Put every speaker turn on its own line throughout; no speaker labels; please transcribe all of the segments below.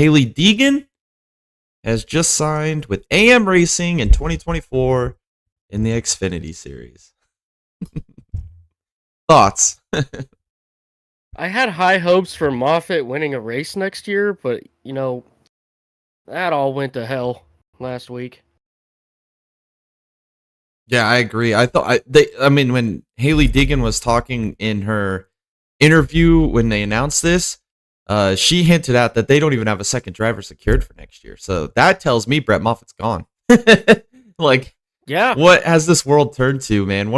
Hailie Deegan has just signed with AM Racing in 2024 in the Xfinity Series. Thoughts?
I had high hopes for Moffitt winning a race next year, but, that all went to hell last week.
Yeah, I agree. When Hailie Deegan was talking in her interview when they announced this, she hinted out that they don't even have a second driver secured for next year. So that tells me Brett Moffitt's gone.
Yeah.
What has this world turned to, man?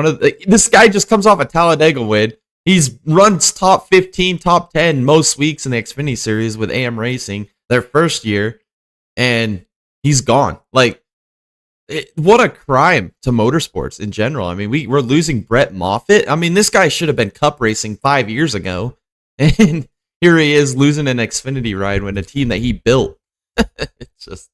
This guy just comes off a Talladega win. He's runs top 15, top 10 most weeks in the Xfinity Series with AM Racing their first year, and he's gone. What a crime to motorsports in general. I mean, we're losing Brett Moffitt. I mean, this guy should have been cup racing 5 years ago, and here he is losing an Xfinity ride when a team that he built. It's just,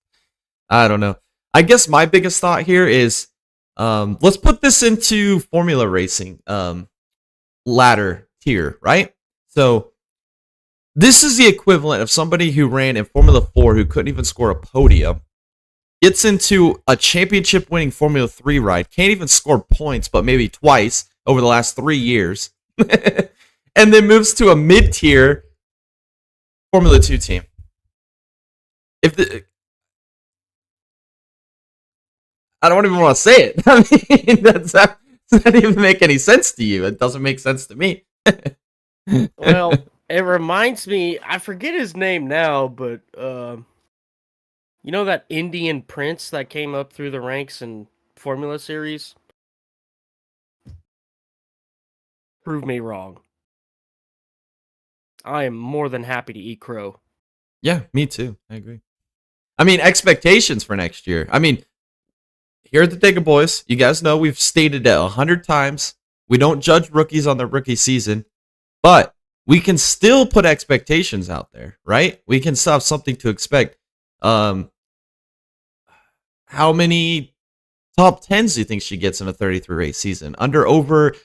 I don't know. I guess my biggest thought here is, let's put this into Formula Racing ladder tier, right? So this is the equivalent of somebody who ran in Formula 4 who couldn't even score a podium, gets into a championship winning Formula 3 ride, can't even score points, but maybe twice over the last 3 years, and then moves to a mid-tier Formula 2 team. I don't even want to say it. I mean, does that even make any sense to you? It doesn't make sense to me.
Well, it reminds me, I forget his name now, but you know that Indian prince that came up through the ranks in Formula Series? Prove me wrong. I am more than happy to eat crow.
Yeah, me too. I agree. I mean, expectations for next year. I mean, here at the Digger Boys, you guys know we've stated it 100 times. We don't judge rookies on their rookie season, but we can still put expectations out there, right? We can still have something to expect. How many top 10s do you think she gets in a 33 race season?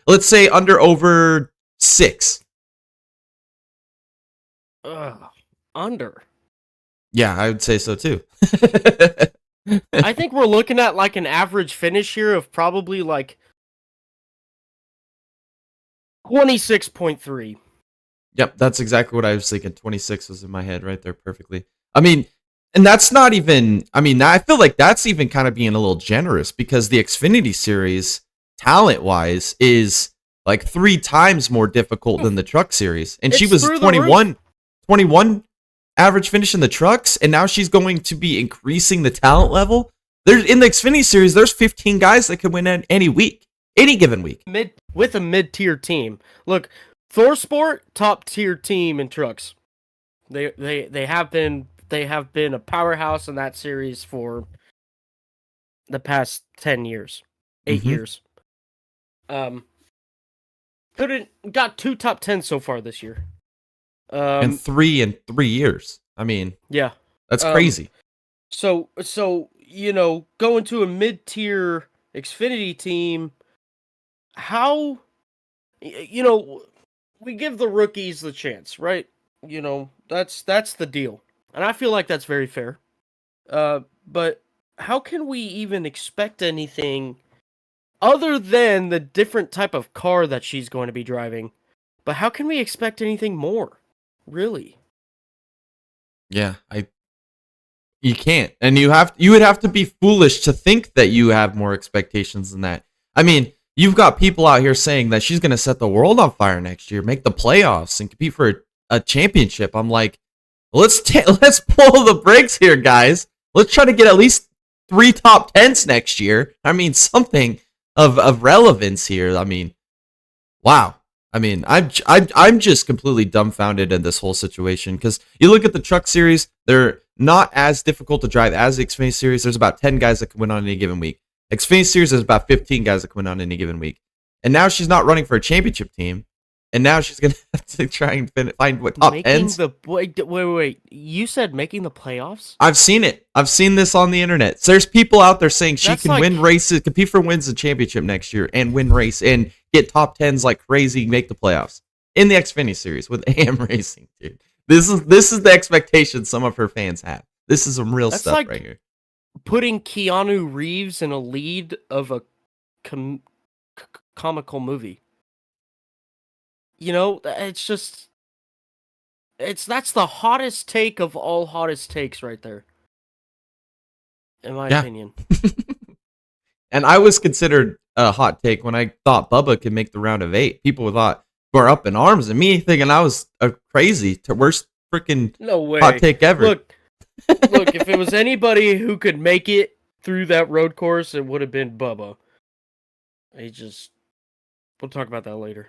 Let's say under over 6.
Under.
Yeah, I would say so too.
I think we're looking at like an average finish here of probably like 26.3.
Yep, that's exactly what I was thinking. 26 was in my head right there perfectly. I mean, and that's not even, I feel like that's even kind of being a little generous because the Xfinity Series, talent-wise, is like 3 times more difficult than the Truck Series. And she was 21 average finish in the trucks, and now she's going to be increasing the talent level. In the Xfinity Series, there's 15 guys that could win any week, any given week.
With a mid-tier team. Look, ThorSport, top-tier team in trucks. They have been a powerhouse in that series for the past 10 years, 8 years. Got 2 top 10s so far this year.
And 3 in 3 years. I mean,
yeah,
that's crazy.
So going to a mid-tier Xfinity team, how, we give the rookies the chance, right? That's the deal, and I feel like that's very fair. But how can we even expect anything other than the different type of car that she's going to be driving? But how can we expect anything more? Really?
Yeah, you can't. And you would have to be foolish to think that you have more expectations than that. I mean, you've got people out here saying that she's going to set the world on fire next year, make the playoffs, and compete for a championship. I'm like, let's pull the brakes here, guys. Let's try to get at least 3 top 10s next year. I mean, something of relevance here. I mean, wow. I mean, I'm just completely dumbfounded in this whole situation because you look at the Truck Series, they're not as difficult to drive as the Xfinity Series. There's about 10 guys that can win on any given week. Xfinity Series, there's about 15 guys that can win on any given week. And now she's not running for a championship team, and now she's going to have to try and find what top 10s.
Wait. You said making the playoffs?
I've seen it. I've seen this on the internet. So there's people out there saying she can win races, compete for wins the championship next year, and win race and get top 10s like crazy, make the playoffs in the Xfinity Series with AM Racing, dude. This is the expectation some of her fans have. This is some real
That's
stuff
like
right here.
putting Keanu Reeves in a lead of a comical movie. You know, it's just that's the hottest take of all hottest takes right there. In my opinion.
And I was considered a hot take when I thought Bubba could make the round of 8. People thought were up in arms, and me thinking I was crazy to worst freaking
No way.
hot take ever.
Look, if it was anybody who could make it through that road course, it would have been Bubba. We'll talk about that later.